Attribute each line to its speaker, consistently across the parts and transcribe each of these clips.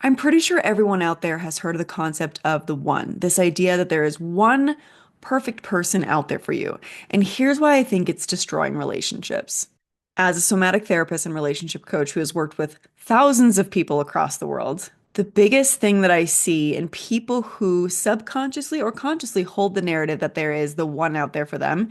Speaker 1: I'm pretty sure everyone out there has heard of the concept of the one, this idea that there is one perfect person out there for you. And here's why I think it's destroying relationships. As a somatic therapist and relationship coach who has worked with thousands of people across the world, the biggest thing that I see in people who subconsciously or consciously hold the narrative that there is the one out there for them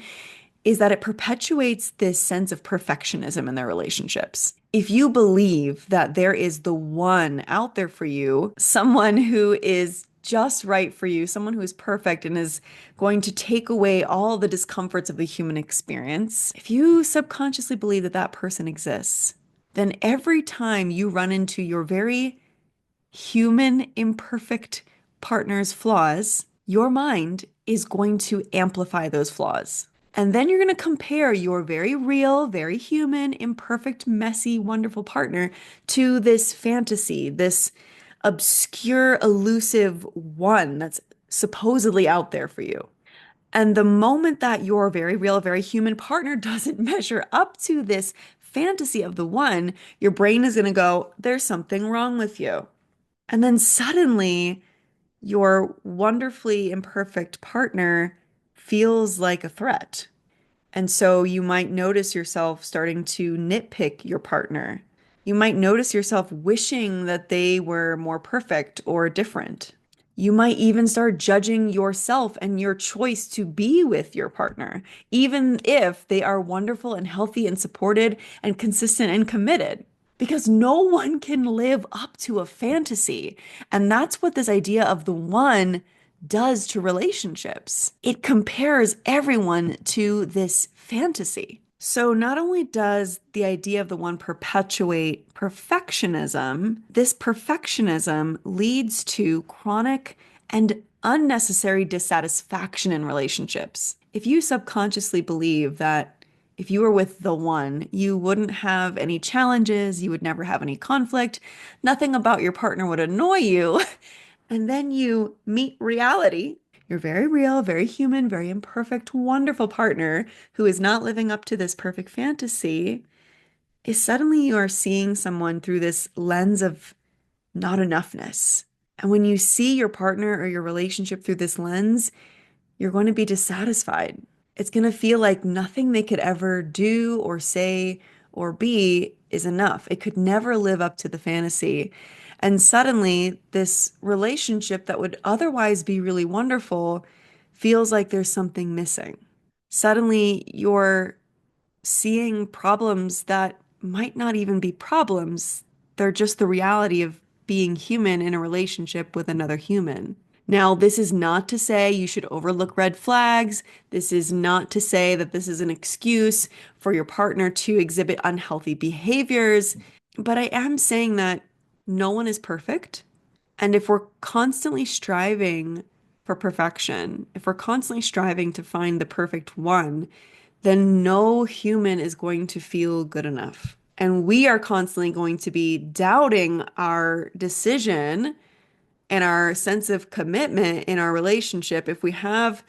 Speaker 1: is that it perpetuates this sense of perfectionism in their relationships. If you believe that there is the one out there for you, someone who is just right for you, someone who is perfect and is going to take away all the discomforts of the human experience, if you subconsciously believe that that person exists, then every time you run into your very human, imperfect partner's flaws, your mind is going to amplify those flaws. And then you're going to compare your very real, very human, imperfect, messy, wonderful partner to this fantasy, this obscure, elusive one that's supposedly out there for you. And the moment that your very real, very human partner doesn't measure up to this fantasy of the one, your brain is going to go, there's something wrong with you. And then suddenly, your wonderfully imperfect partner feels like a threat. And so you might notice yourself starting to nitpick your partner. You might notice yourself wishing that they were more perfect or different. You might even start judging yourself and your choice to be with your partner, even if they are wonderful and healthy and supported and consistent and committed. Because no one can live up to a fantasy. And that's what this idea of the one does to relationships. It compares everyone to this fantasy. So not only does the idea of the one perpetuate perfectionism, this perfectionism leads to chronic and unnecessary dissatisfaction in relationships. If you subconsciously believe that if you were with the one, you wouldn't have any challenges, you would never have any conflict, nothing about your partner would annoy you, and then you meet reality. Your very real, very human, very imperfect, wonderful partner who is not living up to this perfect fantasy is suddenly you are seeing someone through this lens of not enoughness. And when you see your partner or your relationship through this lens, you're going to be dissatisfied. It's going to feel like nothing they could ever do or say or be is enough. It could never live up to the fantasy. And suddenly, this relationship that would otherwise be really wonderful feels like there's something missing. Suddenly, you're seeing problems that might not even be problems. They're just the reality of being human in a relationship with another human. Now, this is not to say you should overlook red flags. This is not to say that this is an excuse for your partner to exhibit unhealthy behaviors. But I am saying that no one is perfect. And if we're constantly striving for perfection, if we're constantly striving to find the perfect one, then no human is going to feel good enough. And we are constantly going to be doubting our decision and our sense of commitment in our relationship if we have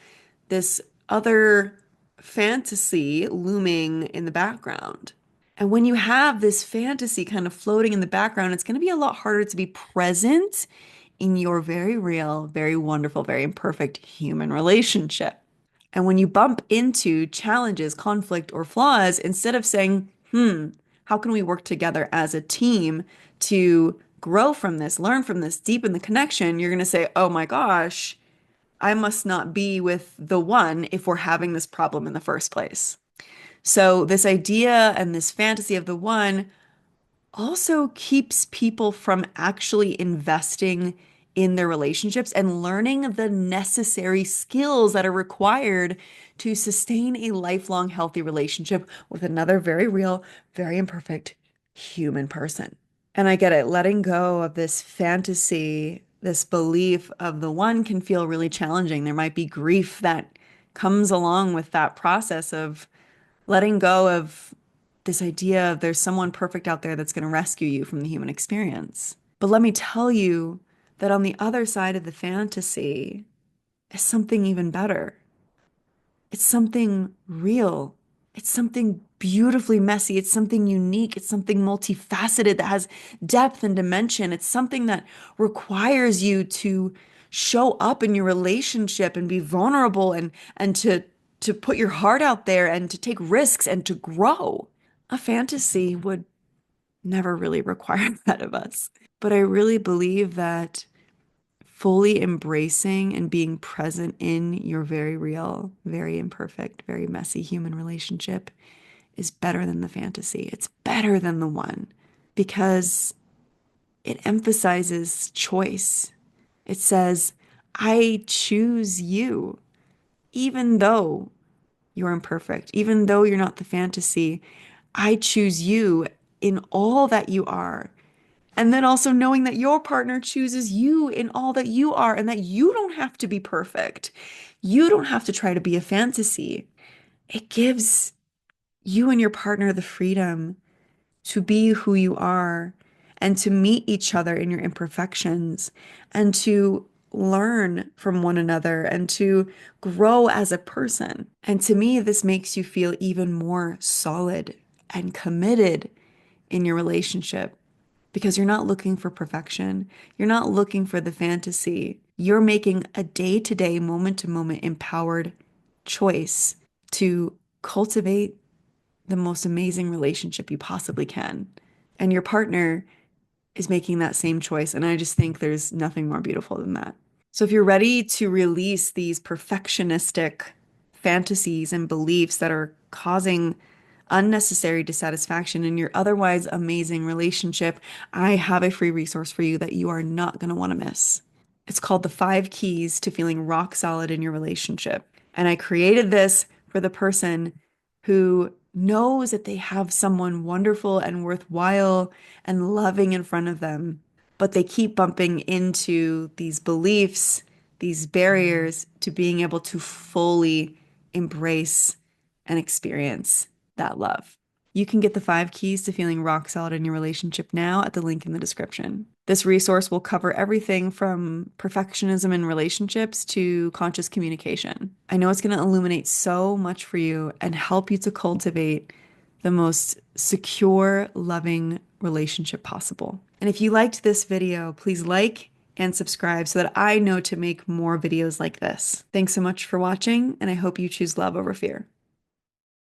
Speaker 1: this other fantasy looming in the background. And when you have this fantasy kind of floating in the background, it's going to be a lot harder to be present in your very real, very wonderful, very imperfect human relationship. And when you bump into challenges, conflict, or flaws, instead of saying, how can we work together as a team to grow from this, learn from this, deepen the connection, you're going to say, oh my gosh, I must not be with the one if we're having this problem in the first place. So, this idea and this fantasy of the one also keeps people from actually investing in their relationships and learning the necessary skills that are required to sustain a lifelong healthy relationship with another very real, very imperfect human person. And I get it, letting go of this fantasy, this belief of the one can feel really challenging. There might be grief that comes along with that process of letting go of this idea of there's someone perfect out there that's going to rescue you from the human experience. But let me tell you that on the other side of the fantasy is something even better. It's something real. It's something beautifully messy. It's something unique. It's something multifaceted that has depth and dimension. It's something that requires you to show up in your relationship and be vulnerable and to put your heart out there and to take risks and to grow. A fantasy would never really require that of us. But I really believe that fully embracing and being present in your very real, very imperfect, very messy human relationship is better than the fantasy. It's better than the one because it emphasizes choice. It says, I choose you, even though you're imperfect, even though you're not the fantasy. I choose you in all that you are. And then also knowing that your partner chooses you in all that you are and that you don't have to be perfect. You don't have to try to be a fantasy. It gives you and your partner the freedom to be who you are and to meet each other in your imperfections and to learn from one another and to grow as a person. And to me, this makes you feel even more solid and committed in your relationship because you're not looking for perfection. You're not looking for the fantasy. You're making a day-to-day, moment-to-moment empowered choice to cultivate the most amazing relationship you possibly can. And your partner is making that same choice. And I just think there's nothing more beautiful than that. So if you're ready to release these perfectionistic fantasies and beliefs that are causing unnecessary dissatisfaction in your otherwise amazing relationship, I have a free resource for you that you are not going to want to miss. It's called The 5 Keys to Feeling Rock Solid in Your Relationship. And I created this for the person who knows that they have someone wonderful and worthwhile and loving in front of them, but they keep bumping into these beliefs, these barriers to being able to fully embrace and experience that love. You can get the 5 keys to feeling rock solid in your relationship now at the link in the description. This resource will cover everything from perfectionism in relationships to conscious communication. I know it's going to illuminate so much for you and help you to cultivate the most secure, loving relationship possible. And if you liked this video, please like and subscribe so that I know to make more videos like this. Thanks so much for watching, and I hope you choose love over fear.